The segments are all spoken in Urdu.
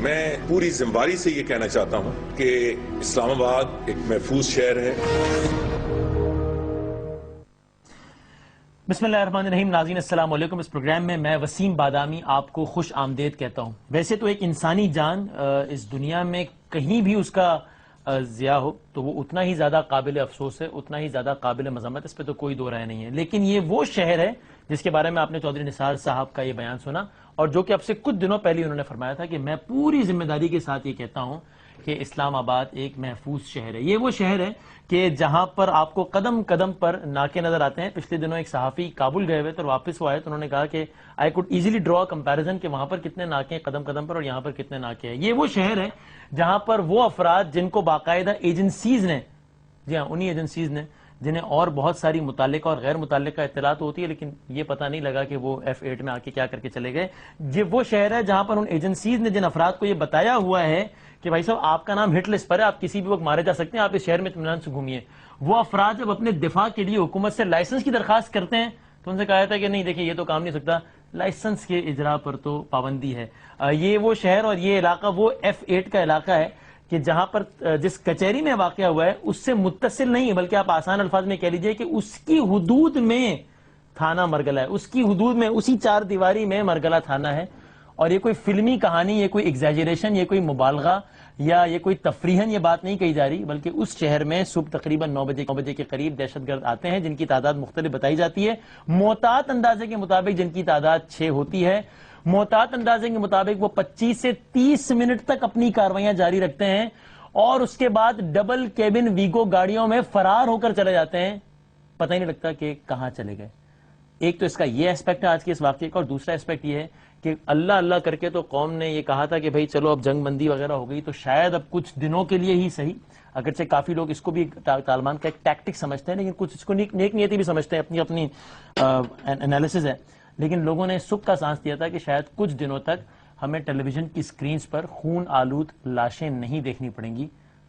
میں پوری ذمہ سے یہ کہنا چاہتا ہوں کہ اسلام آباد ایک محفوظ شہر ہے. بسم اللہ الرحمن الرحیم. ناظرین السلام علیکم. اس پروگرام میں وسیم بادامی آپ کو خوش آمدید کہتا ہوں. ویسے تو ایک انسانی جان اس دنیا میں کہیں بھی اس کا ضیاع ہو تو وہ اتنا ہی زیادہ قابل افسوس ہے, اتنا ہی زیادہ قابل مذمت, اس پہ تو کوئی دو رائے نہیں ہے. لیکن یہ وہ شہر ہے جس کے بارے میں آپ نے چودھری نثار صاحب کا یہ بیان سنا, اور جو کہ اب سے کچھ دنوں پہلے انہوں نے فرمایا تھا کہ میں پوری ذمہ داری کے ساتھ یہ کہتا ہوں کہ اسلام آباد ایک محفوظ شہر ہے. یہ وہ شہر ہے کہ جہاں پر آپ کو قدم قدم پر ناکے نظر آتے ہیں. پچھلے دنوں ایک صحافی کابل گئے ہوئے تو واپس وہ آئے تو انہوں نے کہا کہ I could easily draw comparison کہ وہاں پر کتنے ناکے ہیں قدم قدم پر اور یہاں پر کتنے ناکے ہیں. یہ وہ شہر ہے جہاں پر وہ افراد جن کو باقاعدہ ایجنسیز نے, جی ہاں انہی ایجنسیز نے جنہیں اور بہت ساری متعلقہ اور غیر متعلقہ اطلاعات ہوتی ہے لیکن یہ پتہ نہیں لگا کہ وہ F8 میں آ کے کیا کر کے چلے گئے. یہ وہ شہر ہے جہاں پر ان ایجنسیز نے جن افراد کو یہ بتایا ہوا ہے کہ بھائی صاحب آپ کا نام ہٹ لسٹ پر ہے, آپ کسی بھی وقت مارے جا سکتے ہیں, آپ اس شہر میں اطمینان سے گھومیے. وہ افراد جب اپنے دفاع کے لیے حکومت سے لائسنس کی درخواست کرتے ہیں تو ان سے کہا جاتا ہے کہ نہیں دیکھیں یہ تو کام نہیں ہو سکتا, لائسنس کے اجرا پر تو پابندی ہے. یہ وہ شہر اور یہ علاقہ وہ F8 کا علاقہ ہے کہ جہاں پر جس کچہری میں واقع ہوا ہے اس سے متصل نہیں بلکہ آپ آسان الفاظ میں کہہ لیجئے کہ اس کی حدود میں تھانہ مرگلہ ہے, اس کی حدود میں اسی چار دیواری میں مرگلہ تھانہ ہے. اور یہ کوئی فلمی کہانی, یہ کوئی ایگزیجریشن, یہ کوئی مبالغہ یا یہ کوئی تفریحاً یہ بات نہیں کہی جا رہی, بلکہ اس شہر میں صبح تقریباً 9 بجے کے قریب دہشت گرد آتے ہیں جن کی تعداد مختلف بتائی جاتی ہے. محتاط اندازے کے مطابق جن کی تعداد 6 ہوتی ہے. محتاط اندازے کے مطابق وہ 25 سے 30 منٹ تک اپنی کاروائیاں جاری رکھتے ہیں اور اس کے بعد ڈبل کیبن ویگو گاڑیوں میں فرار ہو کر چلے جاتے ہیں, پتہ ہی نہیں لگتا کہ کہاں چلے گئے. ایک تو اس کا یہ اسپیکٹ ہے آج کے اس واقعے کا, اور دوسرا اسپیکٹ یہ ہے کہ اللہ اللہ کر کے تو قوم نے یہ کہا تھا کہ بھئی چلو اب جنگ بندی وغیرہ ہو گئی تو شاید اب کچھ دنوں کے لیے ہی صحیح, اگرچہ کافی لوگ اس کو بھی طالبان کا ایک ٹیکٹک سمجھتے ہیں لیکن کچھ اس کو نیک نیتی بھی سمجھتے ہیں, اپنی اپنی انالیسز ہے, لیکن لوگوں نے سکھ کا سانس دیا تھا کہ شاید کچھ دنوں تک ہمیں ٹیلی ویژن کی سکرینز پر خون آلود لاشیں نہیں دیکھنی پڑیں گی.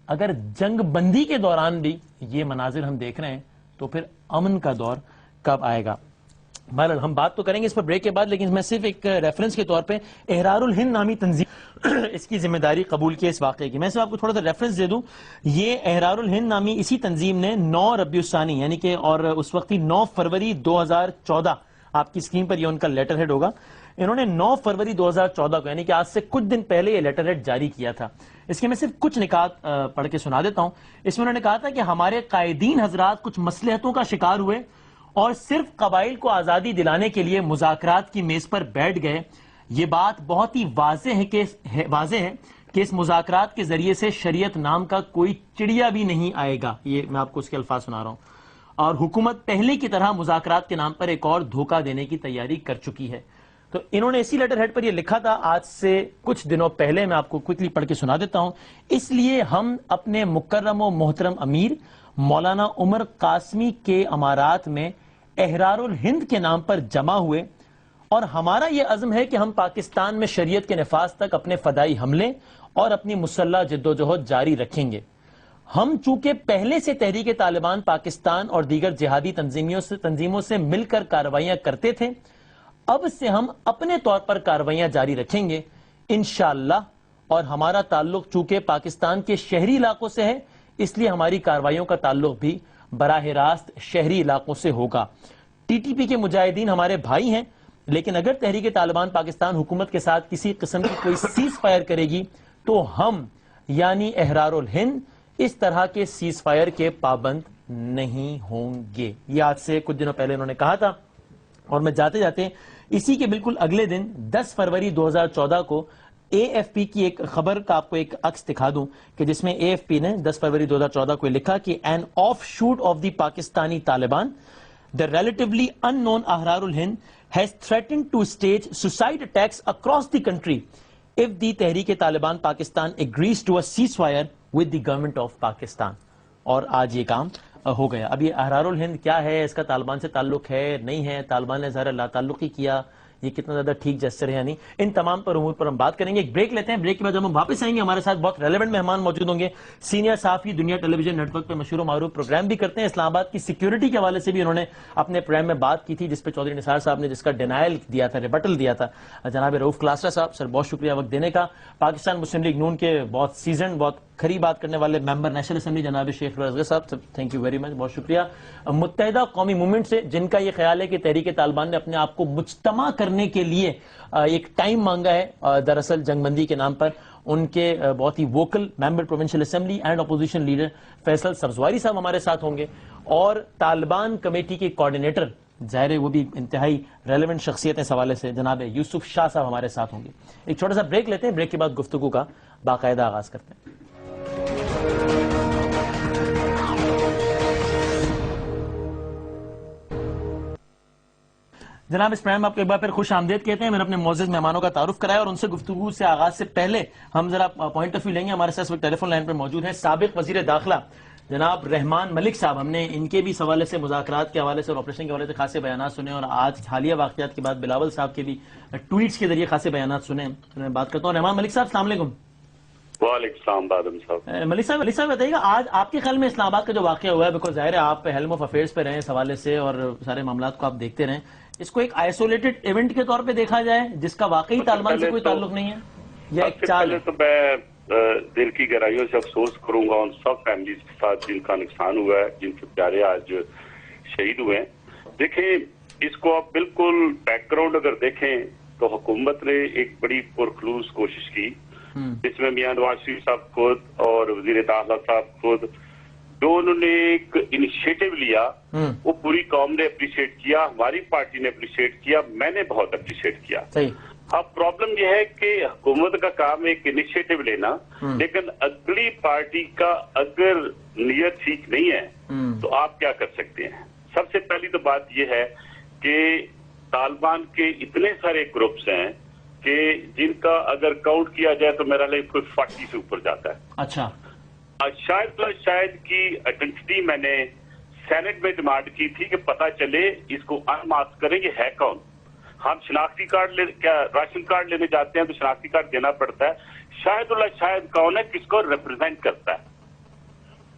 اگر جنگ بندی کے دوران بھی یہ مناظر ہم دیکھ رہے ہیں تو پھر امن کا دور کب آئے گا. بہرحال ہم بات تو کریں گے اس پر بریک کے بعد, لیکن میں صرف ایک ریفرنس کے طور پہ احرار الہند نامی تنظیم اس کی ذمہ داری قبول کی اس واقعے کی. میں صرف آپ کو تھوڑا سا ریفرنس دے دوں. یہ احرار الہند نامی اسی تنظیم نے 9 ربیع الثانی یعنی کہ اور اس وقت 9 فروری 2014, آپ کی اسکرین پر یہ ان کا لیٹر ہیڈ ہوگا, انہوں نے 9 فروری 2014 کو یعنی کہ آج سے کچھ دن پہلے یہ لیٹر ہیڈ جاری کیا تھا. اس کے میں صرف کچھ نکات پڑھ کے سنا دیتا ہوں. اس میں انہوں نے کہا تھا کہ ہمارے قائدین حضرات کچھ مصلحتوں کا شکار ہوئے اور صرف قبائل کو آزادی دلانے کے لیے مذاکرات کی میز پر بیٹھ گئے. یہ بات بہت ہی واضح ہے کہ اس مذاکرات کے ذریعے سے شریعت نام کا کوئی چڑیا بھی نہیں آئے گا. یہ میں آپ کو اس کے الفاظ سنا رہا ہوں. اور حکومت پہلے کی طرح مذاکرات کے نام پر ایک اور دھوکہ دینے کی تیاری کر چکی ہے. تو انہوں نے اسی لیٹر ہیڈ پر یہ لکھا تھا آج سے کچھ دنوں پہلے, میں آپ کو کوئکلی پڑھ کے سنا دیتا ہوں. اس لیے ہم اپنے مکرم و محترم امیر مولانا عمر قاسمی کے امارات میں احرار الہند کے نام پر جمع ہوئے اور ہمارا یہ عزم ہے کہ ہم پاکستان میں شریعت کے نفاذ تک اپنے فدائی حملے اور اپنی مسلح جدوجہد جاری رکھیں گے. ہم چونکہ پہلے سے تحریک طالبان پاکستان اور دیگر جہادی تنظیموں سے مل کر کارروائیاں کرتے تھے, اب سے ہم اپنے طور پر کارروائیاں جاری رکھیں گے انشاءاللہ. اور ہمارا تعلق چونکہ پاکستان کے شہری علاقوں سے ہے اس لیے ہماری کارروائیوں کا تعلق بھی براہ راست شہری علاقوں سے ہوگا. ٹی ٹی پی کے مجاہدین ہمارے بھائی ہیں, لیکن اگر تحریک طالبان پاکستان حکومت کے ساتھ کسی قسم کی کوئی سیز فائر کرے گی تو ہم یعنی احرار الہند اس طرح کے سیز فائر کے پابند نہیں ہوں گے. یہ آج سے کچھ دنوں پہلے انہوں نے کہا تھا. اور میں جاتے جاتے اسی کے بالکل اگلے دن 10 فروری 2014 کو اے ایف پی کی ایک خبر کا آپ کو ایک عکس دکھا دوں کہ جس میں اے ایف پی نے 10 فروری 2014 کو لکھا کہ an offshoot of the Pakistani Taliban the relatively unknown Ahrar al-Hind has threatened to stage suicide attacks across the country if the Tehreek-e-Taliban Pakistan agrees to a ceasefire with the government of Pakistan. اور آج یہ کام ہو گیا. اب یہ احرار الہند کیا ہے, اس کا طالبان سے تعلق ہے نہیں ہے, طالبان نے ظاہر لا تعلقی کیا یہ کتنا زیادہ ٹھیک جسر ہے یا نہیں. ان تمام پر امور پر ہم بات کریں گے. ایک بریک لیتے ہیں, بریک کے بعد جب ہم واپس آئیں گے ہمارے ساتھ بہت ریلیونٹ مہمان موجود ہوں گے. سینئر صحافی, دنیا ٹیلی ویژن نیٹ ورک پہ مشہور و معروف پروگرام بھی کرتے ہیں. اسلام آباد کی سیکیورٹی کے حوالے سے بھی انہوں نے اپنے پروگرام میں بات کی تھی, جس پہ چودھری نثار صاحب نے جس کا ڈینائل دیا تھا, ریبٹل دیا تھا. جناب رؤف کلاسرا صاحب, سر بہت شکریہ وقت دینے کا. پاکستان مسلم لیگ نون کے بہت سیزن, بہت کھری بات کرنے والے ممبر نیشنل اسمبلی جناب شیخ اصغر صاحب, تھینک یو ویری مچ, بہت شکریہ. متحدہ قومی موومنٹ سے جن کا یہ خیال ہے کہ تحریک طالبان نے اپنے آپ کو مجتمع کرنے کے لیے ایک ٹائم مانگا ہے دراصل جنگ بندی کے نام پر, ان کے بہت ہی vocal member provincial assembly and opposition leader Faisal Sabzwari sahab ہمارے ساتھ ہوں گے, اور طالبان کمیٹی کے کوارڈینیٹر, ظاہر ہے وہ بھی انتہائی ریلیونٹ شخصیت اس حوالے سے, جناب یوسف شاہ صاحب ہمارے ساتھ ہوں گے. ایک چھوٹا سا بریک لیتے ہیں, بریک کے بعد گفتگو کا باقاعدہ آغاز کرتے ہیں. جناب اس پروگرام میں آپ کو ایک بار پھر خوش آمدید کہتے ہیں. میں نے اپنے معزز مہمانوں کا تعارف کرایا اور ان سے گفتگو سے آغاز سے پہلے ہم ذرا پوائنٹ آف ویو لیں گے. ہمارے ساتھ ٹیلی فون لائن پر موجود ہیں سابق وزیر داخلہ جناب رحمان ملک صاحب. ہم نے ان کے بھی اس حوالے سے, مذاکرات کے حوالے سے اور آپریشن کے حوالے سے خاصے بیانات سنے, اور آج حالیہ واقعات کے بعد بلاول صاحب کے بھی ٹویٹس کے ذریعے خاصے بیانات سنے. میں بات کرتا ہوں رحمان ملک صاحب, السلام علیکم. وعلیکم السلام بادم صاحب. ملک صاحب بتائیے گا, آج آپ کے خیال میں اسلام آباد کا جو واقعہ ہوا ہے, بیکاز ظاہر ہے آپ ہیلم آف افیئرس پہ رہے اس حوالے سے اور سارے معاملات کو آپ دیکھتے رہیں, اس کو ایک آئسولیٹڈ ایونٹ کے طور پہ دیکھا جائے جس کا واقعی طالبان سے کوئی تعلق نہیں ہے, یا ایک چال ہے؟ تو میں دل کی گہرائیوں سے افسوس کروں گا ان سب فیملیز کے ساتھ جن کا نقصان ہوا ہے, جن کے پیارے آج شہید ہوئے ہیں. دیکھیں اس کو آپ بالکل بیک گراؤنڈ اگر دیکھیں تو حکومت نے ایک بڑی پرخلوص کوشش کی, جس میں میاں نواز شریف صاحب خود اور وزیر داخلہ صاحب خود دونوں نے ایک انیشیٹو لیا. وہ پوری قوم نے اپریشیٹ کیا, ہماری پارٹی نے اپریشیٹ کیا, میں نے بہت اپریشیٹ کیا. اب پرابلم یہ ہے کہ حکومت کا کام ایک انیشیٹو لینا, لیکن اگلی پارٹی کا اگر نیت ٹھیک نہیں ہے تو آپ کیا کر سکتے ہیں. سب سے پہلی تو بات یہ ہے کہ طالبان کے اتنے سارے گروپس ہیں کہ جن کا اگر کاؤنٹ کیا جائے تو میرا لئے کوئی 40 سے اوپر جاتا ہے. اچھا, شاید کی آئیڈینٹی میں نے سینٹ میں ڈیمانڈ کی تھی کہ پتہ چلے اس کو انماسک کریں یہ ہے کون. ہم شناختی کارڈ راشن کارڈ لینے جاتے ہیں تو شناختی کارڈ دینا پڑتا ہے. شاید کون ہے, کس کو ریپرزینٹ کرتا ہے,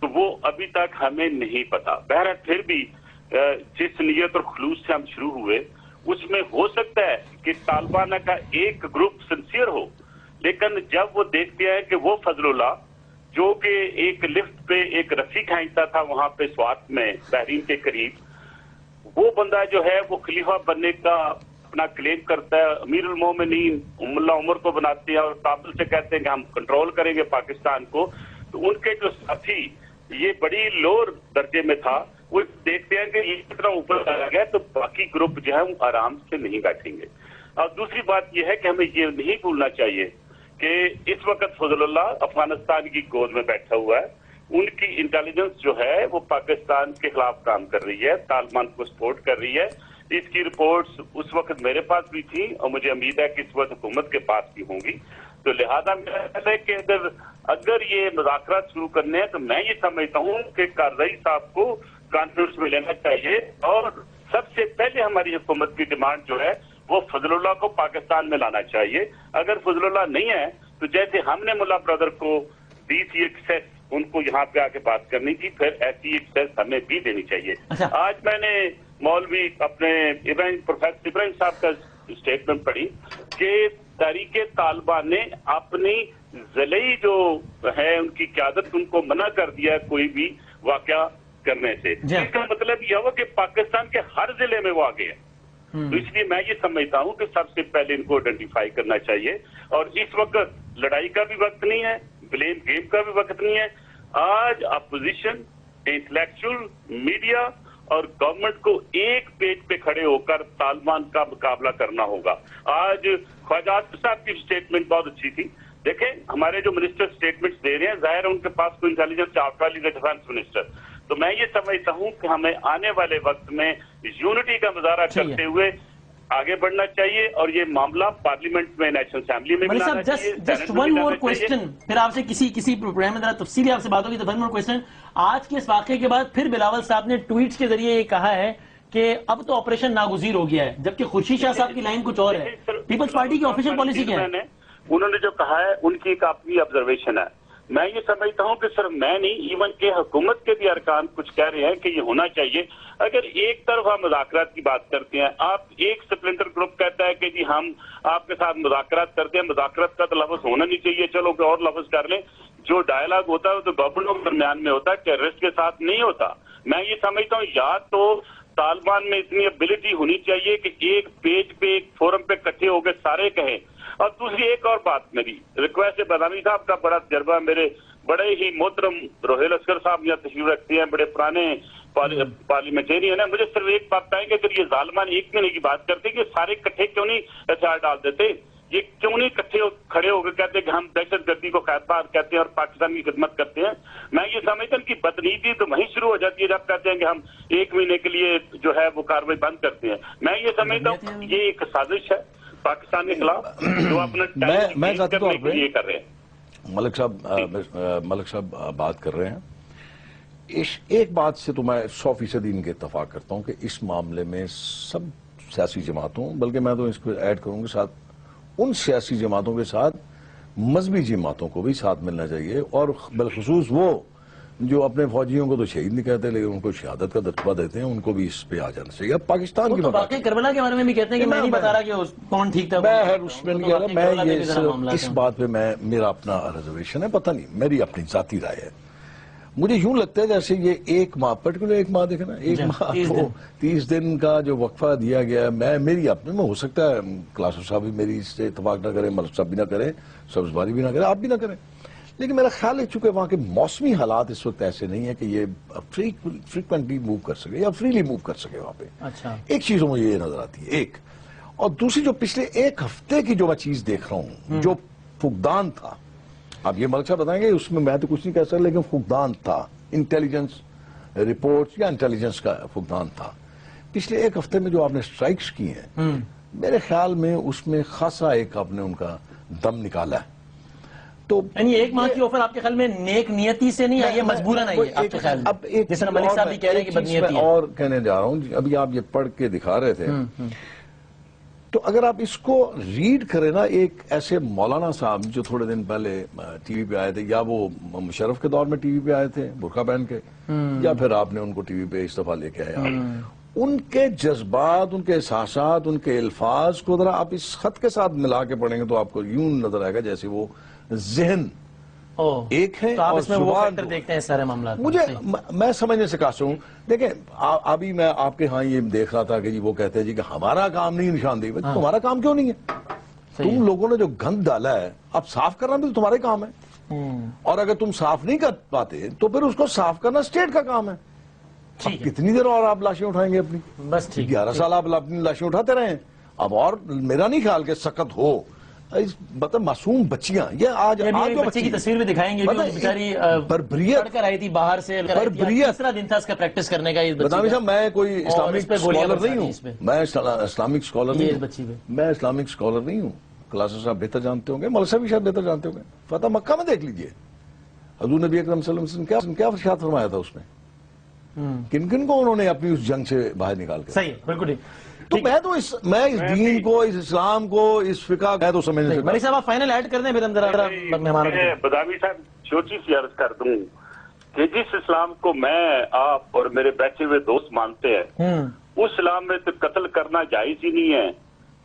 تو وہ ابھی تک ہمیں نہیں پتا. بہرحال پھر بھی جس نیت اور خلوص سے ہم شروع ہوئے اس میں ہو سکتا ہے کہ طالبان کا ایک گروپ سنسیئر ہو, لیکن جب وہ دیکھتے ہیں کہ وہ فضل اللہ جو کہ ایک لفٹ پہ ایک رسی کھینچتا تھا وہاں پہ سوات میں بحرین کے قریب, وہ بندہ جو ہے وہ خلیفہ بننے کا اپنا کلیم کرتا ہے, امیر المومنین اللہ عمر کو بناتے ہیں اور کابل سے کہتے ہیں کہ ہم کنٹرول کریں گے پاکستان کو. تو ان کے جو ساتھی یہ بڑی لوور درجے میں تھا, وہ دیکھتے ہیں کہ یہ کتنا اوپر چلا گیا تو باقی گروپ جو ہے وہ آرام سے نہیں بیٹھیں گے. اور دوسری بات یہ ہے کہ ہمیں یہ نہیں بھولنا چاہیے کہ اس وقت فضل اللہ افغانستان کی گود میں بیٹھا ہوا ہے. ان کی انٹیلیجنس جو ہے وہ پاکستان کے خلاف کام کر رہی ہے, طالبان کو سپورٹ کر رہی ہے. اس کی رپورٹس اس وقت میرے پاس بھی تھی اور مجھے امید ہے کہ اس وقت حکومت کے پاس بھی ہوں گی. تو لہذا میرا خیال ہے کہ اگر یہ مذاکرات شروع کرنے ہیں تو میں یہ سمجھتا ہوں کہ کارزئی صاحب کو کانفرنس میں لینا چاہیے, اور سب سے پہلے ہماری حکومت کی ڈیمانڈ جو ہے وہ فضل اللہ کو پاکستان میں لانا چاہیے. اگر فضل اللہ نہیں ہے تو جیسے ہم نے ملا برادر کو دی تھی ایکسیس ان کو یہاں پہ آ کے بات کرنی تھی, پھر ایسی ایکسیس ہمیں بھی دینی چاہیے. آج میں نے مولوی اپنے پروفیسر ابراہیم صاحب کا اسٹیٹمنٹ پڑھی کہ تحریک طالبان نے اپنی ضلعی جو ہے ان کی قیادت ان کو منع کر دیا ہے کوئی بھی واقعہ کرنے سے. اس کا مطلب یہ ہوا کہ پاکستان کے ہر ضلع میں وہ آگے ہے. تو اس لیے میں یہ سمجھتا ہوں کہ سب سے پہلے ان کو آئیڈینٹیفائی کرنا چاہیے, اور اس وقت لڑائی کا بھی وقت نہیں ہے, بلیم گیم کا بھی وقت نہیں ہے. آج اپوزیشن, انٹلیکچوئل, میڈیا اور گورنمنٹ کو ایک پیج پہ کھڑے ہو کر طالبان کا مقابلہ کرنا ہوگا. آج خواجہ آصف صاحب کی اسٹیٹمنٹ بہت اچھی تھی. دیکھیں ہمارے جو منسٹر اسٹیٹمنٹس دے رہے ہیں, ظاہر ہے ان کے پاس کوئی انٹیلیجنس آفٹر آل از اے ڈیفنس منسٹر. تو میں یہ سمجھتا ہوں کہ ہمیں آنے والے وقت میں یونٹی کا مظاہرہ کرتے ہوئے آگے بڑھنا چاہیے, اور یہ معاملہ پارلیمنٹ میں, نیشنل اسمبلی میں بھی لانا چاہیے. جسٹ ون مور کوسچن, پھر آپ سے کسی پروگرام میں ذرا تفصیلی آپ سے بات ہوگی. تو ون مور کوسچن, آج کے اس واقعے کے بعد پھر بلاول صاحب نے ٹویٹس کے ذریعے یہ کہا ہے کہ اب تو آپریشن ناگزیر ہو گیا ہے، جبکہ خورشید شاہ صاحب کی لائن کچھ اور ہے. پیپلز پارٹی کی آفیشیل پالیسی کیا ہے؟ انہوں نے جو کہا ہے ان کی ایک اپنی آبزرویشن ہے. میں یہ سمجھتا ہوں کہ صرف میں نہیں، ایون کہ حکومت کے بھی ارکان کچھ کہہ رہے ہیں کہ یہ ہونا چاہیے. اگر ایک طرفہ مذاکرات کی بات کرتے ہیں، آپ ایک سپلنٹر گروپ کہتا ہے کہ جی ہم آپ کے ساتھ مذاکرات کرتے ہیں، مذاکرات کا تو لفظ ہونا نہیں چاہیے، چلو کوئی اور لفظ کر لیں. جو ڈائلاگ ہوتا ہے تو گورنمنٹوں کے درمیان میں ہوتا ہے، ٹیررسٹ کے ساتھ نہیں ہوتا. میں یہ سمجھتا ہوں یا تو طالبان میں اتنی ایبلٹی ہونی چاہیے کہ ایک پیج پہ ایک فورم پہ اکٹھے ہو کے سارے کہیں. اور دوسری ایک اور بات میری ریکویسٹ ہے، بدامی صاحب کا بڑا تجربہ، میرے بڑے ہی محترم روہیل اسکر صاحب یہاں تشریف رکھتے ہیں، بڑے پرانے پارلیمنٹرین ہیں. مجھے صرف ایک بات بتائیں کہ اگر یہ ظالمان ایک مہینے کی بات کرتے کہ سارے اکٹھے کیوں نہیں ایچ آر ڈال دیتے؟ یہ کیوں نہیں اکٹھے کھڑے ہو کے کہتے کہ ہم دہشت گردی کو خیر بار کہتے ہیں اور پاکستان کی خدمت کرتے ہیں؟ میں یہ سمجھتا ہوں کہ بدنیتی تو وہیں شروع ہو جاتی ہے جب کہتے ہیں کہ ہم ایک مہینے کے لیے جو ہے وہ کاروائی بند کرتے ہیں. میں یہ سمجھتا ہوں یہ ایک سازش ہے پاکستان کے خلاف جو اپنا میں ذاتی طور پہ یہ کر رہے ہیں. ملک صاحب بات کر رہے ہیں، ایک بات سے تو میں 100% ان کے اتفاق کرتا ہوں کہ اس معاملے میں سب سیاسی جماعتوں، بلکہ میں تو اس کو ایڈ کروں گے ساتھ ان سیاسی جماعتوں کے ساتھ مذہبی جماعتوں کو بھی ساتھ ملنا چاہیے، اور بالخصوص وہ جو اپنے فوجیوں کو تو شہید نہیں کہتے لیکن ان کو شہادت کا درجہ دیتے ہیں، ان کو بھی اس پہ آ جانا چاہیے. اب پاکستان کی بات کربلا کے بارے میں بھی کہتے ہیں کہ میں نہیں بتا رہا کہ کون ٹھیک تھا، میں اس میں نہیں کہہ رہا، میں یہ اس بات پہ میرا اپنا ریزرویشن ہے، پتہ نہیں میری اپنی ذاتی رائے ہے. مجھے یوں لگتا ہے جیسے یہ ایک ماہ پرٹیکولر ایک ماہ دیکھنا، ایک ماہ کو 30 دن کا جو وقفہ دیا گیا ہے، میری اپنے میں ہو سکتا ہے کلاسر صاحب بھی میری اس سے اتفاق نہ کریں، ملک صاحب بھی نہ کریں، سبز باری بھی نہ کریں، آپ بھی نہ کریں، لیکن میرا خیال ہے چونکہ وہاں کے موسمی حالات اس وقت ایسے نہیں ہے کہ یہ فریکوینٹلی موو کر سکے یا فریلی موو کر سکے وہاں پہ. ایک چیز مجھے یہ نظر آتی ہے، ایک اور دوسری جو پچھلے ایک ہفتے کی جو میں چیز دیکھ رہا ہوں، جو فقدان تھا، اب یہ ملک صاحب بتائیں گے اس میں تو کچھ نہیں کہہ سکتا، لیکن فقدان تھا، انٹیلیجنس رپورٹس یا انٹیلیجنس کا فقدان تھا. پچھلے ایک ہفتے میں جو آپ نے سٹرائکس کی ہیں، میرے خیال میں اس میں خاصا ایک آپ نے ان کا دم نکالا ہے. تو یعنی ایک ماہ کی آفر آپ کے خیال میں نیک نیتی سے نہیں آئی ہے، مجبوراً آئی ہے آپ کے خیال میں؟ جس طرح ملک صاحب بھی کہہ رہے ہیں کہ بدنیتی ہے. اور کہنے جا رہا ہوں، ابھی آپ یہ پڑھ کے دکھا رہے تھے، تو اگر آپ اس کو ریڈ کریں نا، ایک ایسے مولانا صاحب جو تھوڑے دن پہلے ٹی وی پہ آئے تھے، یا وہ مشرف کے دور میں ٹی وی پہ آئے تھے برقع پہن کے، یا پھر آپ نے ان کو ٹی وی پہ اس دفعہ لے کے آئے، ان کے جذبات، ان کے احساسات، ان کے الفاظ کو ذرا آپ اس خط کے ساتھ ملا کے پڑھیں گے تو آپ کو یوں نظر آئے گا جیسے وہ ذہن ایک ہے اور زبان دیکھتے ہیں سارے معاملات. مجھے میں سمجھنے سے قاصر ہوں. دیکھیں ابھی میں آپ کے ہاں یہ دیکھ رہا تھا کہ جی وہ کہتے ہیں جی کہ ہمارا کام نہیں نشاندہی، تمہارا کام کیوں نہیں ہے؟ تم لوگوں نے جو گند ڈالا ہے اب صاف کرنا بھی تو تمہارے کام ہے، اور اگر تم صاف نہیں کر پاتے تو پھر اس کو صاف کرنا اسٹیٹ کا کام ہے. کتنی دیر اور آپ لاشیں اٹھائیں گے اپنی؟ بس 11 سال آپ اپنی لاشیں اٹھاتے رہے ہیں. اب اور میرا نہیں خیال کہ سخت ہو، مطلب معصوم بچیاں، یہ آج بچی کی تصویر بھی دکھائیں گے، بیچاری پڑھ کر آئی تھی باہر سے، تیسرا دن تھا اس کا پریکٹس کرنے کا. بدامی صاحب میں کوئی اسلامک اسکالر نہیں ہوں، میں اسلامک اسکالر نہیں ہوں، میں اسلامک اسکالر نہیں ہوں. کلاسر صاحب بہتر جانتے ہوں گے، ملک صاحب بھی شاید بہتر جانتے ہوں گے. فتح مکہ میں دیکھ لیجئے، حضور نبی اکرم صلی اللہ علیہ وسلم کیا ارشاد فرمایا تھا اس میں، کن کن کو انہوں نے اپنی اس جنگ سے باہر نکال کے. صحیح، بالکل. تو میں اس دین کو، اس اسلام کو، اس فقہ میں تو سمجھنے سے. ملک صاحب آپ فائنل ایڈ کر دیں پھر ہم ذرا مہمانوں کو. بدامی صاحب چھوٹی سی عرض کر دوں کہ جس اسلام کو میں، آپ اور میرے بیٹھے ہوئے دوست مانتے ہیں، اس اسلام میں تو قتل کرنا جائز ہی نہیں ہے،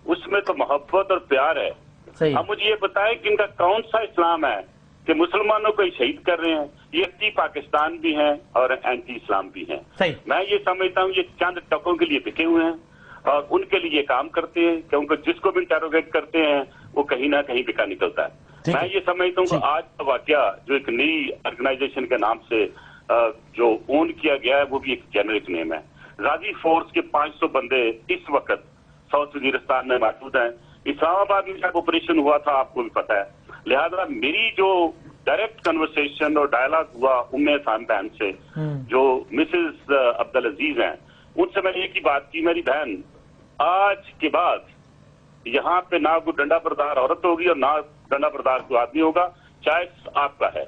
اس میں تو محبت اور پیار ہے. اب مجھے یہ بتائیں کہ ان کا کون سا اسلام ہے کہ مسلمانوں کو شہید کر رہے ہیں؟ یہ اینٹی پاکستان بھی ہیں اور اینٹی اسلام بھی ہیں. میں یہ سمجھتا ہوں یہ چند ٹکوں کے لیے بکے ہوئے ہیں اور ان کے لیے کام کرتے ہیں، کیونکہ جس کو بھی انٹروگیٹ کرتے ہیں وہ کہیں نہ کہیں بکا نکلتا ہے. میں یہ سمجھتا ہوں کہ آج کا واقعہ جو ایک نئی آرگنائزیشن کے نام سے جو اون کیا گیا ہے، وہ بھی ایک جنرک نیم ہے. غازی فورس کے 500 بندے اس وقت ساؤتھ وزیرستان میں موجود ہیں. اسلام آباد میں جب آپریشن ہوا تھا آپ کو بھی پتا ہے. لہذا میری جو ڈائریکٹ کنورسیشن اور ڈائلاگ ہوا ام احسان بہن سے، جو مسز عبدالعزیز ہیں، ان سے میں نے ایک ہی بات کی، میری بہن آج کے بعد یہاں پہ نہ کوئی ڈنڈا بردار عورت ہوگی اور نہ ڈنڈا بردار کوئی آدمی ہوگا، چائے آپ کا ہے.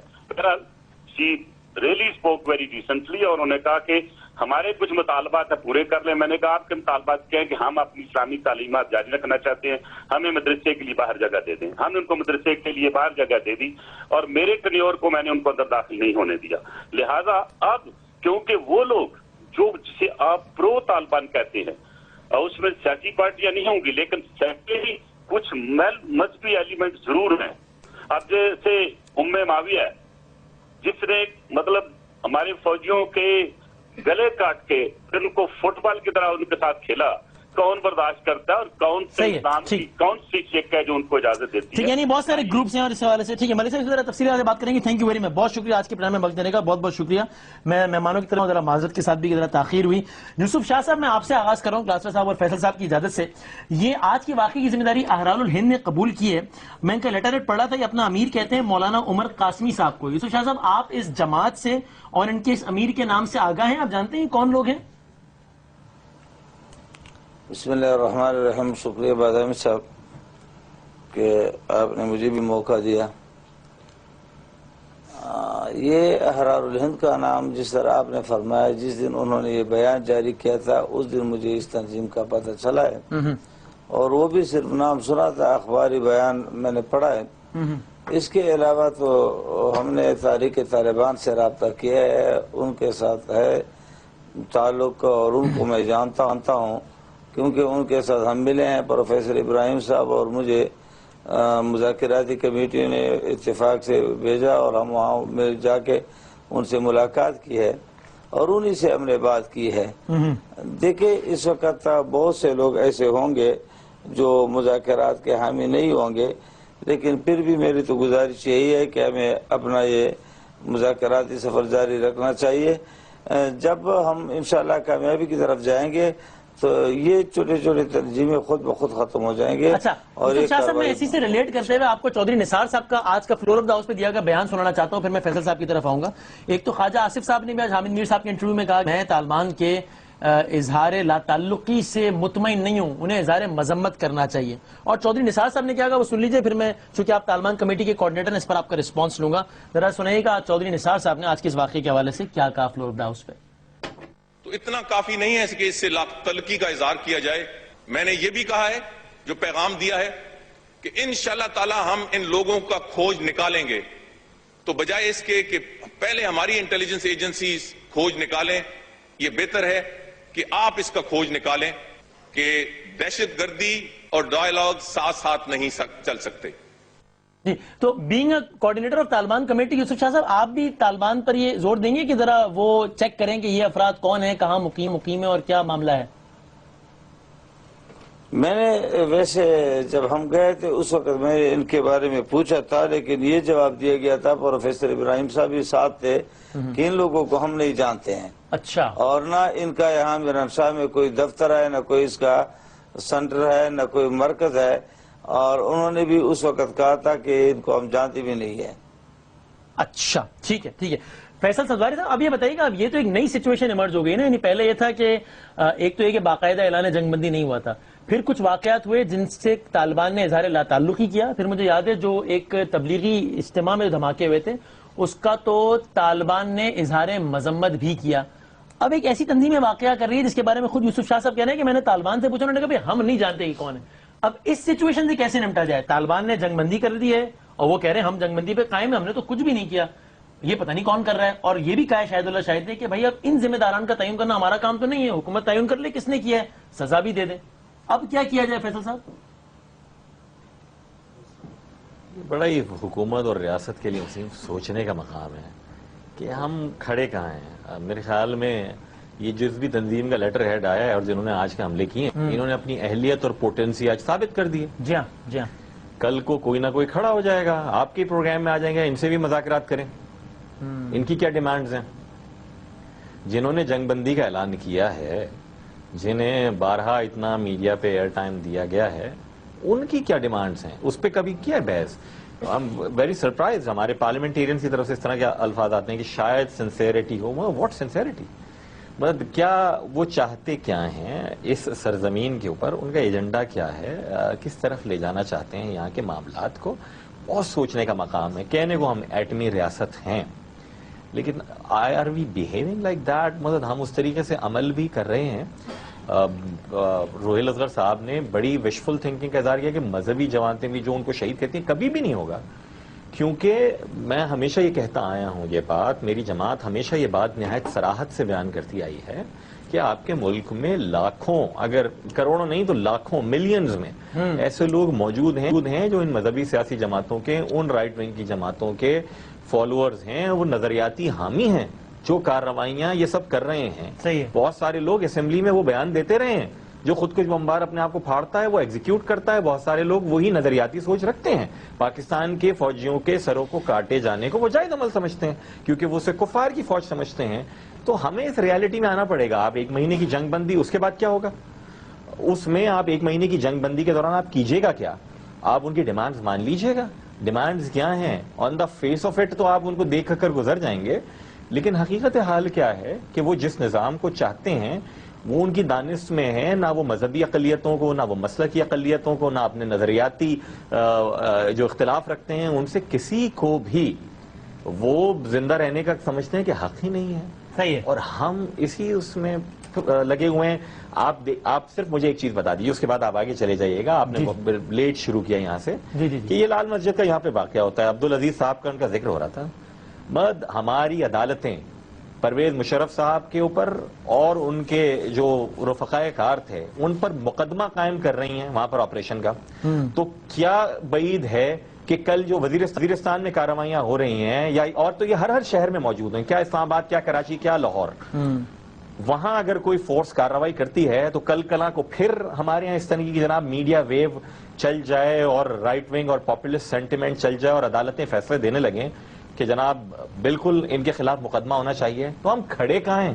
She really spoke very decently, اور انہوں نے کہا کہ ہمارے کچھ مطالبات ہیں پورے کر لیں. میں نے کہا آپ کے مطالبات کیا ہیں کہ ہم اپنی اسلامی تعلیمات جاری رکھنا چاہتے ہیں, ہمیں مدرسے کے لیے باہر جگہ دے دیں. ہم نے ان کو مدرسے کے لیے باہر جگہ دے دی اور میرے ٹینیور کو میں نے ان کو اندر داخل نہیں ہونے دیا. لہذا اب کیونکہ وہ لوگ جو جسے آپ پرو طالبان کہتے ہیں اس میں سیاسی پارٹیاں نہیں ہوں گی لیکن سیکولری کچھ مذہبی ایلیمنٹ ضرور ہیں. اب جیسے معاویہ جس نے مطلب ہمارے فوجیوں کے گلے کاٹ کے پھر ان کو فٹ بال کی طرح ان کے ساتھ کھیلا, کون برداشت کرتا ہے اور کون سے اسلام کی کون سی شک ہے جو ان کو اجازت دیتی ہے. یعنی بہت سارے گروپس ہیں اور اس حوالے سے ٹھیک ہے ملک صاحب ذرا تفصیل سے بات کریں گے. تھینک یو ویری مچ, بہت شکریہ آج کے پروگرام میں وقت دینے کا, بہت بہت شکریہ. میں مہمانوں کی طرح ذرا معذرت کے ساتھ بھی ذرا تاخیر ہوئی. یوسف شاہ صاحب میں آپ سے آغاز کر رہا ہوں کلاسرا صاحب اور فیصل صاحب کی اجازت سے. یہ آج کی واقعے کی ذمہ داری احرار الہند نے قبول کی ہے. میں ان کا لیٹر پڑھا تھا, یہ اپنا امیر کہتے ہیں مولانا عمر قاسمی صاحب کو. یوسف شاہ صاحب آپ اس جماعت سے اور ان کے اس امیر کے نام سے آگاہ ہیں, آپ جانتے ہیں کون لوگ ہیں؟ بسم اللہ الرحمن الرحیم. شکریہ بادامی صاحب کہ آپ نے مجھے بھی موقع دیا. یہ احرار الہند کا نام جس طرح آپ نے فرمایا, جس دن انہوں نے یہ بیان جاری کیا تھا اس دن مجھے اس تنظیم کا پتہ چلا ہے اور وہ بھی صرف نام سنا تھا, اخباری بیان میں نے پڑھا ہے. اس کے علاوہ تو ہم نے تحریک طالبان سے رابطہ کیا ہے, ان کے ساتھ ہے تعلق اور ان کو میں جانتا ہوں کیونکہ ان کے ساتھ ہم ملے ہیں. پروفیسر ابراہیم صاحب اور مجھے مذاکراتی کمیٹی نے اتفاق سے بھیجا اور ہم وہاں میں جا کے ان سے ملاقات کی ہے اور انہی سے ہم نے بات کی ہے. دیکھیں اس وقت بہت سے لوگ ایسے ہوں گے جو مذاکرات کے حامی نہیں ہوں گے, لیکن پھر بھی میری تو گزارش یہی ہے کہ ہمیں اپنا یہ مذاکراتی سفر جاری رکھنا چاہیے. جب ہم انشاءاللہ کامیابی کی طرف جائیں گے تو یہ چھوٹے چھوٹے تنظیمیں خود بخود ختم ہو جائیں گے. اچھا یوسف شاہ صاحب, میں اسی سے ریلیٹ کرتے ہوئے آپ کو چودھری نثار صاحب کا آج کا فلور آف دا ہاؤس پہ دیا گیا بیان سنانا چاہتا ہوں, پھر میں فیصل صاحب کی طرف آؤں گا. ایک تو خواجہ آصف صاحب نے بھی آج حامد میر صاحب کے انٹرویو میں کہا میں طالبان کے اظہار لا تعلقی سے مطمئن نہیں ہوں, انہیں اظہار مذمت کرنا چاہیے. اور چودھری نثار صاحب نے کیا کہا وہ سن لیجئے, پھر میں چونکہ آپ طالبان کمیٹی کے کوارڈینیٹر ہیں اس پر آپ کا رسپانس لوں گا. ذرا سنائیے گا چودھری نثار صاحب نے آج کے اس واقعے کے حوالے سے کیا کہا فلور آف دا ہاؤس پہ. تو اتنا کافی نہیں ہے کہ اس سے لا تعلقی کا اظہار کیا جائے. میں نے یہ بھی کہا ہے, جو پیغام دیا ہے کہ انشاءاللہ تعالی ہم ان لوگوں کا کھوج نکالیں گے, تو بجائے اس کے کہ پہلے ہماری انٹیلیجنس ایجنسیز کھوج نکالیں, یہ بہتر ہے کہ آپ اس کا کھوج نکالیں کہ دہشت گردی اور ڈائیلاگ ساتھ ساتھ نہیں چل سکتے. جی, تو being a coordinator of Taliban committee, Yousuf Shah sahab آپ بھی طالبان پر یہ زور دیں گے کہ ذرا وہ چیک کریں کہ یہ افراد کون ہیں, کہاں مقیم ہے اور کیا معاملہ ہے؟ میں نے ویسے جب ہم گئے تھے اس وقت میں نے ان کے بارے میں پوچھا تھا, لیکن یہ جواب دیا گیا تھا, پروفیسر ابراہیم صاحب بھی ساتھ تھے, کہ ان لوگوں کو ہم نہیں جانتے ہیں. اچھا. اور نہ ان کا یہاں میرانشاہ میں کوئی دفتر ہے, نہ کوئی اس کا سینٹر ہے, نہ کوئی مرکز ہے, اور انہوں نے بھی اس وقت کہا تھا کہ ان کو ہم جانتے بھی نہیں ہیں. اچھا ٹھیک ہے. فیصل سدواری صاحب اب یہ بتائیے گا, اب یہ تو ایک نئی سچویشن ایمرج ہو گئی نا, یعنی پہلے یہ تھا کہ ایک تو یہ کہ باقاعدہ اعلان جنگ بندی نہیں ہوا تھا, پھر کچھ واقعات ہوئے جن سے طالبان نے اظہار لا تعلقی کیا, پھر مجھے یاد ہے جو ایک تبلیغی اجتماع میں دھماکے ہوئے تھے اس کا تو طالبان نے اظہار مذمت بھی کیا. اب ایک ایسی تنظیم واقعہ کر رہی ہے جس کے بارے میں خود یوسف شاہ صاحب کہہ رہے ہیں کہ میں نے طالبان سے پوچھا, انہوں نے کہا بھائی ہم نہیں جانتے کہ کون ہے. اب اس سچویشن سے کیسے نمٹا جائے؟ طالبان نے جنگ بندی کر دی ہے اور وہ کہہ رہے ہیں ہم جنگ بندی پہ قائم ہیں, ہم نے تو کچھ بھی نہیں کیا, یہ پتہ نہیں کون کر رہا ہے. اور یہ بھی کہا ہے شاہد اللہ شاہد نے کہ بھائی اب ان ذمہ داران کا تعین کرنا ہمارا کام تو نہیں ہے, حکومت تعین کر لے کس نے کیا ہے, سزا بھی دے دے. اب کیا کیا جائے فیصل صاحب؟ بڑا ہی حکومت اور ریاست کے لیے وسیم سوچنے کا مقام ہے کہ ہم کھڑے کہاں ہیں. میرے خیال میں یہ جس بھی تنظیم کا لیٹر ہیڈ آیا ہے اور جنہوں نے آج کے حملے کیے ہیں, انہوں نے اپنی اہلیت اور پوٹینسی آج ثابت کر دی ہے. جی ہاں. کل کو کوئی نہ کوئی کھڑا ہو جائے گا, آپ کے پروگرام میں آ جائیں گے, ان سے بھی مذاکرات کریں, ان کی کیا ڈیمانڈز ہیں. جنہوں نے جنگ بندی کا اعلان کیا ہے, جنہیں بارہا اتنا میڈیا پہ ایئر ٹائم دیا گیا ہے, ان کی کیا ڈیمانڈز ہیں, اس پہ کبھی کیا بحث. ہم ویری سرپرائز, ہمارے پارلیمنٹیرینز کی طرف سے اس طرح کے الفاظ آتے ہیں کہ شاید سنسیریٹی ہو. واٹ سنسیریٹی, مطلب کیا وہ چاہتے کیا ہیں اس سرزمین کے اوپر, ان کا ایجنڈا کیا ہے, کس طرف لے جانا چاہتے ہیں یہاں کے معاملات کو. بہت سوچنے کا مقام ہے. کہنے کو ہم ایٹمی ریاست ہیں, لیکن are we behaving like that? مطلب ہم اس طریقے سے عمل بھی کر رہے ہیں. روہیل اصغر صاحب نے بڑی وشفل تھنکنگ کا اظہار کیا کہ مذہبی جماعتیں بھی جو ان کو شہید کہتی ہیں، کبھی بھی نہیں ہوگا. کیونکہ میں ہمیشہ یہ کہتا آیا ہوں، یہ بات میری جماعت ہمیشہ یہ بات نہایت صراحت سے بیان کرتی آئی ہے کہ آپ کے ملک میں لاکھوں، اگر کروڑوں نہیں تو لاکھوں، ملینز میں ایسے لوگ موجود ہیں جو ان مذہبی سیاسی جماعتوں کے، ان رائٹ ونگ کی جماعتوں کے فالوورز ہیں، وہ نظریاتی حامی ہیں، جو کارروائیاں یہ سب کر رہے ہیں. بہت سارے لوگ اسمبلی میں وہ بیان دیتے رہے ہیں. جو خود کش بمبار اپنے آپ کو پھاڑتا ہے وہ ایگزیکیوٹ کرتا ہے. بہت سارے لوگ وہی نظریاتی سوچ رکھتے ہیں. پاکستان کے فوجیوں کے سروں کو کاٹے جانے کو وہ جائز عمل سمجھتے ہیں کیونکہ وہ اسے کفار کی فوج سمجھتے ہیں. تو ہمیں اس ریالٹی میں آنا پڑے گا. آپ 1 مہینے کی جنگ بندی، اس کے بعد کیا ہوگا؟ اس میں آپ 1 مہینے کی جنگ بندی کے دوران آپ کیجئے گا کیا؟ آپ ان کی ڈیمانڈز مان لیجئے گا. ڈیمانڈز کیا ہیں؟ آن دا فیس آف اٹ تو آپ ان کو دیکھ کر گزر جائیں گے، لیکن حقیقت حال کیا ہے کہ وہ جس نظام کو چاہتے ہیں وہ ان کی دانش میں ہے. نہ وہ مذہبی اقلیتوں کو، نہ وہ مسلکی اقلیتوں کو، نہ اپنے نظریاتی جو اختلاف رکھتے ہیں ان سے کسی کو بھی وہ زندہ رہنے کا سمجھتے ہیں کہ حق ہی نہیں ہے. صحیح ہے. اور ہم اسی اس میں لگے ہوئے ہیں. آپ صرف مجھے ایک چیز بتا دیجیے، اس کے بعد آپ آگے چلے جائیے گا. آپ نے لیٹ شروع کیا یہاں سے کہ یہ لال مسجد کا یہاں پہ واقعہ ہوتا ہے. عبدالعزیز صاحب کا ان کا ذکر ہو رہا تھا. ہماری عدالتیں پرویز مشرف صاحب کے اوپر اور ان کے جو رفقائے کار تھے ان پر مقدمہ قائم کر رہی ہیں وہاں پر آپریشن کا. تو کیا بعید ہے کہ کل جو وزیرستان میں کارروائیاں ہو رہی ہیں، یا اور تو یہ ہر شہر میں موجود ہیں، کیا اسلام آباد، کیا کراچی، کیا لاہور، وہاں اگر کوئی فورس کارروائی کرتی ہے تو کل کلاں کو پھر ہمارے یہاں اس طرح کی جناب میڈیا ویو چل جائے اور رائٹ ونگ اور پاپولسٹ سینٹیمنٹ چل جائے اور عدالتیں فیصلے دینے لگیں کہ جناب بالکل ان کے خلاف مقدمہ ہونا چاہیے، تو ہم کھڑے کہاں ہیں؟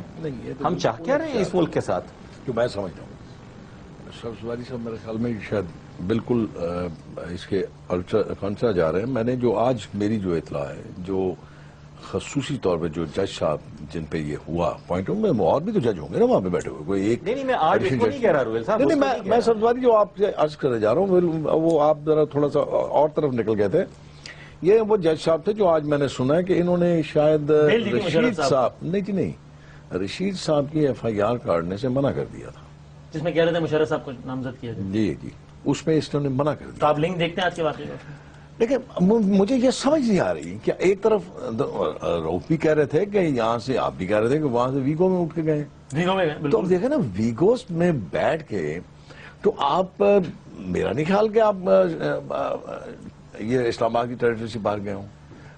ہم چاہ کیا رہے ہیں اس ملک کے ساتھ؟ جو میں سمجھتا ہوں شفیع واری صاحب میرے خیال میں شاید بالکل اس کے کنسرن جا رہے ہیں. میں نے جو آج میری جو اطلاع ہے، جو خصوصی طور پہ جو جج صاحب جن پہ یہ ہوا پوائنٹ میں، اور بھی تو جج ہوں گے نا وہاں پہ بیٹھے ہوئے. کوئی ایک نہیں میں آج اس کو نہیں کہہ رہا روہیل صاحب. نہیں، میں شفیع واری جو آپ سے عرض کرنے جا رہا ہوں وہ آپ ذرا تھوڑا سا اور طرف نکل گئے تھے. یہ وہ جج صاحب تھے جو آج میں نے سنا ہے کہ انہوں نے شاید رشید صاحب نہیں رشید صاحب کی FIR کاٹنے سے منع کر دیا تھا، جس میں کہہ رہے تھے مشرف صاحب کو نامزد کیا جائے. جی اس میں اس نے منع کر تو دیا. آپ لنک دیکھتے ہیں آج کے واقعے کا؟ لیکن مجھے یہ سمجھ نہیں آ رہی کہ ایک طرف روف بھی کہہ رہے تھے کہ یہاں سے، آپ بھی کہہ رہے تھے کہ وہاں سے ویگو میں اٹھ کے گئے. ویگو میں گئے، تو اب دیکھیں نا ویگوز میں بیٹھ کے تو آپ، میرا نہیں خیال کہ آپ یہ اسلام آباد کی ٹیریٹری سے باہر گئے ہوں.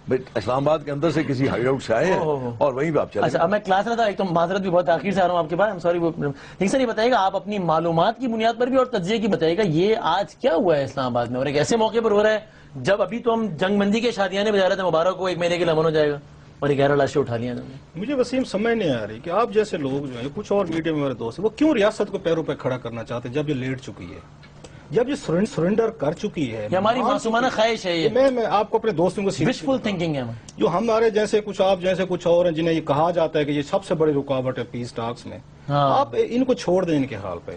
اسلام آباد کے اندر سے کسی ہائی آؤٹ سے آئے ہیں اور وہیں پہ آپ چلے. اچھا، اب میں کلاس رہا تھا، ایک تو معذرت بھی بہت تاخیر سے آ رہا ہوں آپ کے پاس، سوری. لیکن سر یہ بتائیے گا، آپ اپنی معلومات کی بنیاد پر بھی اور تجزیے کی بتائیے گا، یہ آج کیا ہوا ہے اسلام آباد میں اور ایک ایسے موقع پر ہو رہا ہے جب ابھی تو ہم جنگ بندی کے شادیانے بجا رہے تھے، مبارک کو 1 مہینے کے لیے امن ہو جائے گا، اور 11 لاشیں اٹھا لیا انہوں نے. مجھے وسیم سمجھ نہیں آ رہی کہ آپ جیسے لوگ جو ہیں، کچھ اور میڈیا میں میرے دوست ہیں، وہ کیوں ریاست کو پیروں پہ کھڑا کرنا چاہتے ہیں جب یہ لیٹ چکی ہے، جب یہ سرنڈر کر چکی ہے. یہ ہماری معصومانہ خواہش ہے. میں آپ کو اپنے دوستوں کو وشفل تھنکنگ ہے جو ہمارے جیسے کچھ آپ جیسے کچھ اور ہیں جنہیں یہ کہا جاتا ہے کہ یہ سب سے بڑی رکاوٹ ہے پیس ٹاکس میں. آپ ان کو چھوڑ دیں ان کے حال پہ.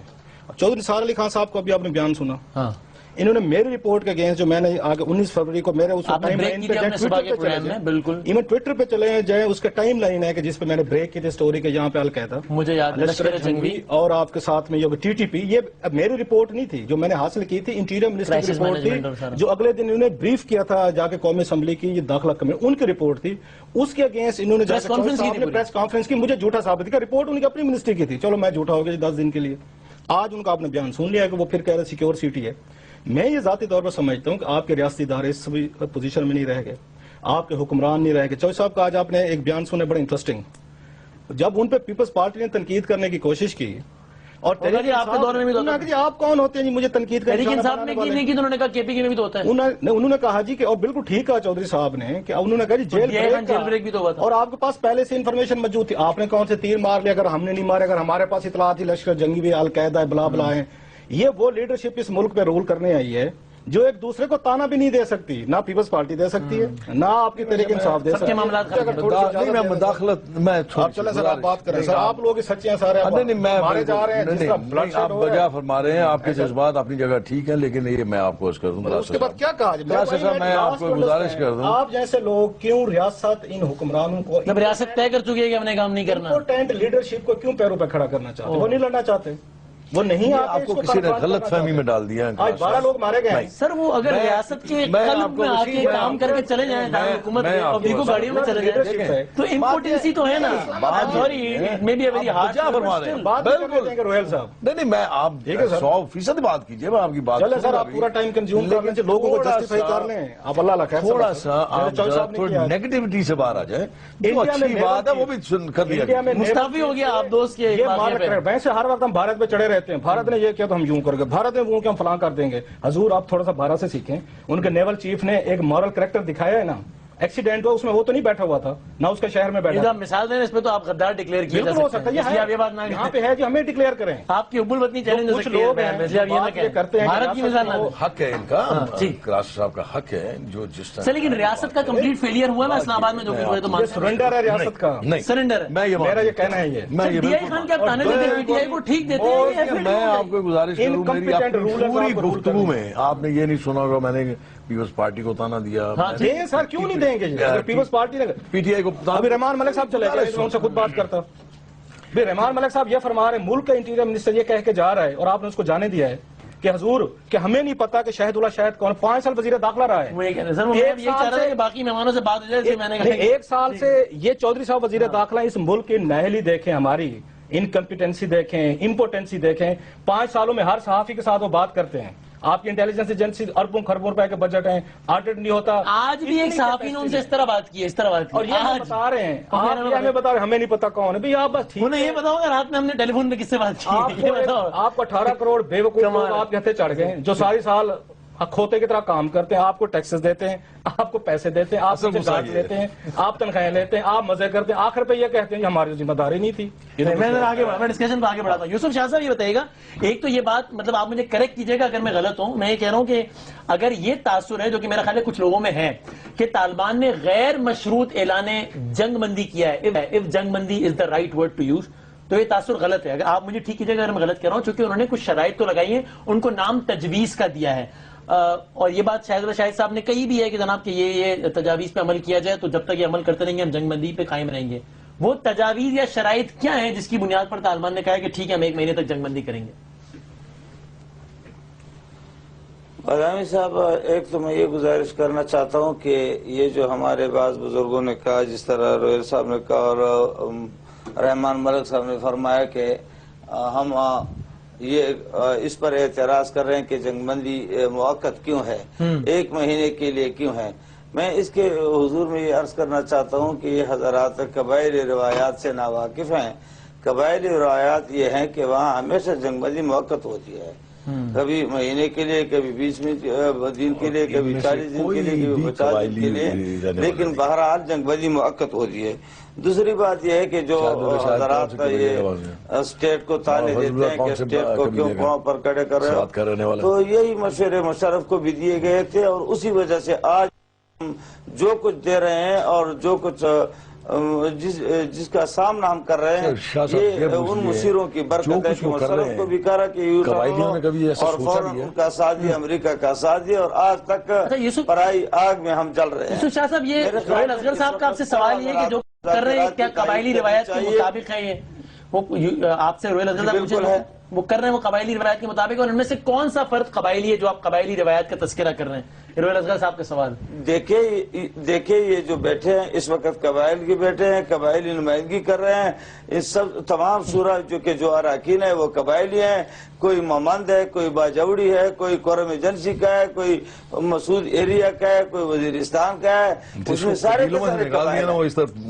چودھری نثار علی خان صاحب کو ابھی آپ نے بیان سنا، انہوں نے میری رپورٹ کے اگینسٹ جو میں نے آگے 19 فروری کو میرے اس ٹائم لائن پہ بالکل ایون ٹویٹر پہ چلے جائیں، اس کا ٹائم لائن ہے کہ جس پہ میں نے بریک کی تھی اسٹوری کے، جہاں پہ القاعدہ مجھے یاد لشکر جنگی اور آپ کے ساتھ میں یہ TTP، یہ میری رپورٹ نہیں تھی جو میں نے حاصل کی تھی، انٹیریئر منسٹر کی رپورٹ تھی جو اگلے دن انہوں نے بریف کیا تھا جا کے قومی اسمبلی کی، یہ داخلہ کمیٹی ان کی رپورٹ تھی. اس کے اگینسٹ انہوں نے پریس کانفرنس کی، مجھے جھوٹا ثابت کیا. رپورٹ ان کی اپنی منسٹری کی تھی، چلو میں جھوٹا ہو گیا 10 دن کے لیے. آج ان کا آپ نے بیان سن لیا کہ وہ پھر کہہ رہے سیکیور سٹی ہے. میں یہ ذاتی طور پر سمجھتا ہوں کہ آپ کے ریاستی ادارے اس پوزیشن میں نہیں رہ گئے، آپ کے حکمران نہیں رہ گئے. چوہدری صاحب کا آج آپ نے ایک بیان سنے بڑا انٹرسٹنگ، جب ان پہ پیپلز پارٹی نے تنقید کرنے کی کوشش کی اور آپ کے دور میں بھی آپ کون ہوتے ہیں جی مجھے تنقید کرنے لیکن صاحب نے کی نہیں کی، انہوں نے کہا KPK میں بھی تو ہوتا ہے. انہوں نے کہا جی کہ اور بالکل ٹھیک کہا چودھری صاحب نے کہ انہوں نے کہا جی جیل بریک بھی تو ہوا تھا اور آپ کے پاس پہلے سے انفارمیشن موجود تھی. آپ نے کون سے تیر مار لیا اگر ہم نے نہیں مارے، اگر ہمارے پاس اطلاعات تھی لشکر جنگی بھی القاعدہ ہے بلا بلا ہے. یہ وہ لیڈرشپ اس ملک پہ رول کرنے آئی ہے جو ایک دوسرے کو تانا بھی نہیں دے سکتی، نہ پیپلز پارٹی دے سکتی ہے، نہ آپ کی تحریک انصاف دے سکتی ہے۔ میں مداخلت میں آپ چلیں سر، آپ بات کریں سر، آپ لوگ سچے ہیں سارے، مارے جا رہے ہیں، آپ بجا فرما رہے ہیں، آپ کے جذبات اپنی جگہ ٹھیک ہیں، لیکن یہ میں آپ کو عرض کر دوں، اس کے بعد کیا کہا جائے؟ میں آپ کو گزارش کر دوں، آپ جیسے لوگ کیوں ریاست ان حکمرانوں کو، جب ریاست طے کر چکی ہے کہ ہم نے کام نہیں کرنا، امپورٹنٹ لیڈرشپ کو کیوں پیروں پہ کھڑا کرنا چاہتے؟ وہ نہیں لڑنا چاہتے، وہ نہیں، آپ کو کسی نے غلط فہمی میں ڈال دیا ہے۔ آج 12 لوگ مارے گئے ہیں سر، وہ اگر ریاست کے قلب میں آ کے کام کر کے چلے جائیں حکومت کو گاڑیوں میں چلے جائیں تو امپورٹنسی تو ہے نا۔ سوری، میں بھی ابھی ہاتھ روہیل صاحب، نہیں میں آپ 100% بات کیجئے، میں آپ کی بات چلے سر، آپ پورا ٹائم کنزیوم کر لیں، لوگوں کو جسٹیفائی کر لیں، آپ اللہ لکھیں تھوڑا سا آپ نیگیٹیوٹی سے باہر آ جائیں، جو اچھی بات ہے وہ بھی سن کر دیا، مستعفی ہو گیا آپ دوست کے۔ ویسے ہر وقت ہم بھارت پہ چڑھے رہتے ہیں، بھارت نے یہ کیا تو ہم یوں کر گئے، بھارت نے وہ کیا ہم فلاں کر دیں گے۔ حضور آپ تھوڑا سا بھارت سے سیکھیں، ان کے نیول چیف نے ایک مورل کریکٹر دکھایا ہے نا، ایکسیڈنٹ ہوا اس میں وہ تو نہیں بیٹھا ہوا تھا نہ، اس کے شہر میں بیٹھا۔ مثال دیں اس پہ تو آپ غدار ڈکلیئر کیے جا سکتے ہیں، یہ بات یہاں پہ ہے کہ ہمیں ڈکلیئر کریں، آپ کی ابول وطنی چیلنج ہو کچھ سکتی ہے، لوگ ہیں کرتے ہیں، بھارت کی مثال نہ حق ہے ان کا، کراس صاحب کا حق ہے جو جس طرح، لیکن ریاست کا کمپلیٹ فیلئر ہوا نا اسلام آباد میں، جو بھی ہوئے تو سرنڈر ہے ریاست کا، نہیں سرنڈر، میرا یہ کہنا ہے، یہ ڈی آئی خان کے آپ تانے دیتے ہیں، ڈی آئی کو ٹھیک دیتے ہیں۔ میں آپ کو گزارش کروں، میری پوری گفتگو میں آپ نے یہ نہیں سنا ہوگا میں نے پیپلز پارٹی کو تانا دیا۔ سر کیوں نہیں دیں گے؟ پیپلز پارٹی نے پی ٹی آئی کو، ابھی رحمان ملک صاحب چلے گئے، ان سے خود بات کرتا، رحمان ملک صاحب یہ فرما رہے ہیں، ملک کا انٹیریئر منسٹر یہ کہہ کے جا رہا ہے اور آپ نے اس کو جانے دیا ہے کہ حضور کہ ہمیں نہیں پتا کہ شاہد اللہ شاہد کون، 5 سال وزیر داخلہ رہا ہے، باقی مہمانوں سے بات ہو جائے، میں نے کہا 1 سال سے یہ چودھری صاحب وزیر داخلہ، اس ملک کی نااہلی دیکھیں، ہماری انکمپیٹنسی دیکھیں، امپورٹنسی دیکھیں، 5 سالوں میں ہر صحافی کے ساتھ وہ بات کرتے ہیں، آپ کی انٹیلیجنس ایجنسی اربوں خربوں روپے کے بجٹ ہیں، آڈٹ نہیں ہوتا۔ آج بھی ایک صحافی نے ان سے اس طرح بات کی، اس طرح بات کی، اور یہ بتا رہے ہیں، آپ ہمیں بتا رہے ہیں، ہمیں نہیں پتا کون ہے بھئی، آپ بس انہیں یہ بتاؤ گا رات میں ہم نے ٹیلی فون پہ کس سے بات کی، آپ کو 18 کروڑ بے وقوف لوگ آپ کے ہتھے چڑھ گئے جو ساری سال کھوتے کی طرح کام کرتے ہیں، آپ کو ٹیکسز دیتے ہیں، آپ کو پیسے دیتے ہیں، آپ سے چارج لیتے ہیں، آپ تنخواہیں لیتے ہیں، آپ مزے کرتے ہیں، آخر پہ یہ کہتے ہیں کہ ہماری ذمہ داری نہیں تھی۔ میں ڈسکشن کو آگے بڑھاتا ہوں۔ یوسف شاہ صاحب یہ بتائیے گا، ایک تو یہ بات مطلب آپ مجھے کریکٹ کیجیے گا اگر میں غلط ہوں، میں یہ کہہ رہا ہوں کہ اگر یہ تاثر ہے جو کہ میرا خیال ہے کچھ لوگوں میں ہے کہ طالبان نے غیر مشروط اعلان جنگ بندی کیا ہے، if جنگ بندی is the right word to use, تو یہ تاثر غلط ہے، اگر آپ مجھے ٹھیک کیجیے گا اگر میں غلط کہہ رہا ہوں، چونکہ انہوں نے کچھ شرائط تو لگائی ہیں، ان کو نام تجویز کا دیا ہے، اور یہ بات شاہد صاحب نے کہی بھی ہے کہ جناب کہ یہ تجاویز پہ عمل کیا جائے تو جب تک یہ عمل کرتے رہیں گے ہم جنگ بندی پہ قائم رہیں گے۔ وہ تجاویز یا شرائط کیا ہیں جس کی بنیاد پر طالبان نے کہا ہے کہ ٹھیک ہے ہم 1 مہینے تک جنگ بندی کریں گے؟ بادامی صاحب، ایک تو میں یہ گزارش کرنا چاہتا ہوں کہ یہ جو ہمارے بعض بزرگوں نے کہا، جس طرح روہیل صاحب نے کہا اور رحمان ملک صاحب نے فرمایا کہ ہم یہ اس پر اعتراض کر رہے ہیں کہ جنگ بندی موقت کیوں ہے، 1 مہینے کے لیے کیوں ہے۔ میں اس کے حضور میں یہ عرض کرنا چاہتا ہوں کہ یہ حضرات قبائلی روایات سے ناواقف ہیں۔ قبائلی روایات یہ ہیں کہ وہاں ہمیشہ جنگ بندی موقت ہوتی ہے، کبھی مہینے کے لیے، کبھی 20 دن کے لیے، کبھی 40 دن کے لیے، کبھی 50 دن کے لیے، لیکن بہرحال جنگ بندی موقت ہوتی ہے۔ دوسری بات یہ ہے کہ جو حضرات کا یہ اسٹیٹ کو تانے دیتے ہیں کہ اسٹیٹ کو کیوں پاؤں پر کھڑے کر رہے ہو، تو یہی مشورے مشرف کو بھی دیے گئے تھے، اور اسی وجہ سے آج ہم جو کچھ دے رہے ہیں اور جو کچھ جس کا سامنا ہم کر رہے ہیں، یہ ان مصیروں کی برکت ہے کہ مشرف کو بھی کہا کہ اور فوراً ان کا ساتھ دیا، امریکہ کا ساتھ دیا، اور آج تک پرائی آگ میں ہم جل رہے ہیں۔ یوسف شاہ صاحب، یہ روہیل اصغر صاحب کا آپ سے سوال یہ ہے کہ جو کر رہے ہیں کیا قبائلی روایت کے مطابق ہے؟ یہ وہ آپ سے روہیل اصغر صاحب پوچھے وہ کر رہے ہیں وہ قبائلی روایت کے مطابق، اور ان میں سے کون سا فرد قبائلی ہے جو آپ قبائلی روایت کا تذکرہ کر رہے ہیں؟ روہیل اصغر صاحب کا سوال۔ دیکھیں یہ جو بیٹھے ہیں اس وقت قبائل کے بیٹھے ہیں، قبائلی نمائندگی کر رہے ہیں، اس سب تمام شورا جو اراکین ہے وہ قبائلی ہیں، کوئی ممند ہے، کوئی باجوڑی ہے، کوئی قورم ایجنسی کا ہے، کوئی مسعود ایریا کا ہے، کوئی وزیرستان کا ہے، اس میں سارے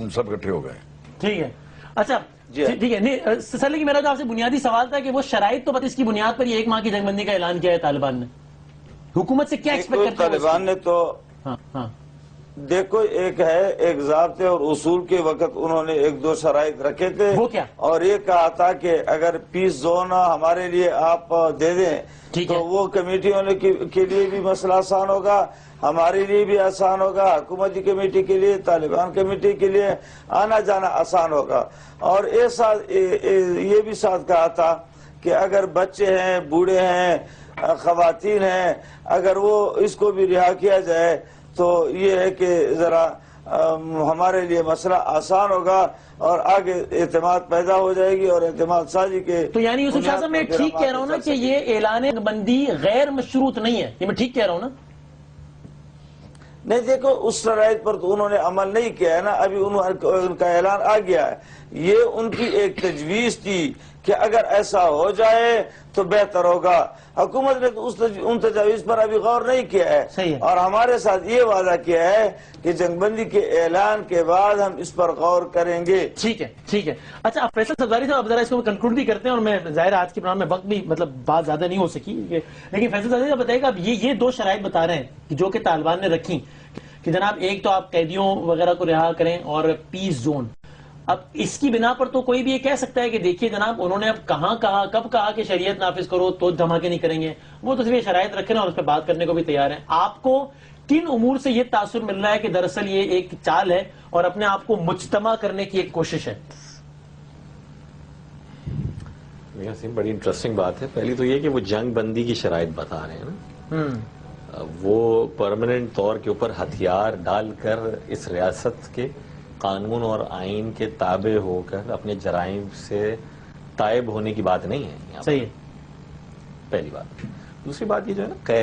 سب اکٹھے ہو گئے۔ ٹھیک ہے، اچھا ٹھیک ہے، نہیں سر، لیکن میرا جو آپ سے بنیادی سوال تھا کہ وہ شرائط تو بس اس کی بنیاد پر یہ 1 ماہ کی جنگ بندی کا اعلان کیا ہے طالبان نے، حکومت سے کیا ایکسپیکٹ کرتے ہیں؟ طالبان نے تو دیکھو ایک ہے ایک ضابطے اور اصول کے وقت انہوں نے ایک دو شرائط رکھے تھے، وہ کیا؟ اور یہ کہا تھا کہ اگر پیس زون ہمارے لیے آپ دے دیں تو وہ کمیٹیوں کے لیے بھی مسئلہ آسان ہوگا، ہمارے لیے بھی آسان ہوگا، حکومتی کمیٹی کے لیے، طالبان کمیٹی کے لیے آنا جانا آسان ہوگا۔ اور یہ بھی ساتھ کہا تھا کہ اگر بچے ہیں، بوڑھے ہیں، خواتین ہیں، اگر وہ اس کو بھی رہا کیا جائے تو یہ ہے کہ ذرا ہمارے لیے مسئلہ آسان ہوگا اور آگے اعتماد پیدا ہو جائے گی اور اعتماد سازی کے۔ تو یعنی یوسف شاہ صاحب میں ٹھیک کہہ رہا ہوں نا کہ یہ اعلان بندی غیر مشروط نہیں ہے، یہ میں ٹھیک کہہ رہا ہوں نا؟ نہیں، دیکھو اس شرائط پر تو انہوں نے عمل نہیں کیا ہے نا، ابھی ان کا اعلان آ گیا ہے۔ یہ ان کی ایک تجویز تھی کہ اگر ایسا ہو جائے تو بہتر ہوگا، حکومت نے تو ان تجاویز پر ابھی غور نہیں کیا ہے، اور ہمارے ساتھ یہ وعدہ کیا ہے کہ جنگ بندی کے اعلان کے بعد ہم اس پر غور کریں گے۔ ٹھیک ہے، ٹھیک ہے۔ اچھا فیصل صفداری صاحب، اب ذرا اس کو کنکلوڈ بھی کرتے ہیں، اور میں ظاہر آج کے پروگرام میں وقت بھی بات زیادہ نہیں ہو سکی، لیکن فیصل صفداری صاحب بتائیے گا، اب یہ دو شرائط بتا رہے ہیں جو کہ طالبان نے رکھی کہ جناب ایک تو آپ قیدیوں وغیرہ کو رہا کریں اور پیس زون، اب اس کی بنا پر تو کوئی بھی یہ کہہ سکتا ہے کہ دیکھیے جناب انہوں نے اب کب کہا کہ شریعت نافذ کرو تو دھماکے نہیں کریں گے، وہ تو صرف یہ شرائط رکھے نا اور اس پہ بات کرنے کو بھی تیار ہیں۔ آپ کو کن امور سے یہ تاثر مل رہا ہے کہ دراصل یہ ایک چال ہے اور اپنے آپ کو مجتمع کرنے کی ایک کوشش ہے؟ بڑی انٹرسٹنگ بات ہے۔ پہلی تو یہ کہ وہ جنگ بندی کی شرائط بتا رہے ہیں نا، وہ پرماننٹ طور کے اوپر ہتھیار ڈال کر اس ریاست کے قانون اور آئین کے تابع ہو کر اپنے جرائم سے تائب ہونے کی بات نہیں ہے۔ صحیح ہے، پہلی بات۔ دوسری بات یہ جو ہے نا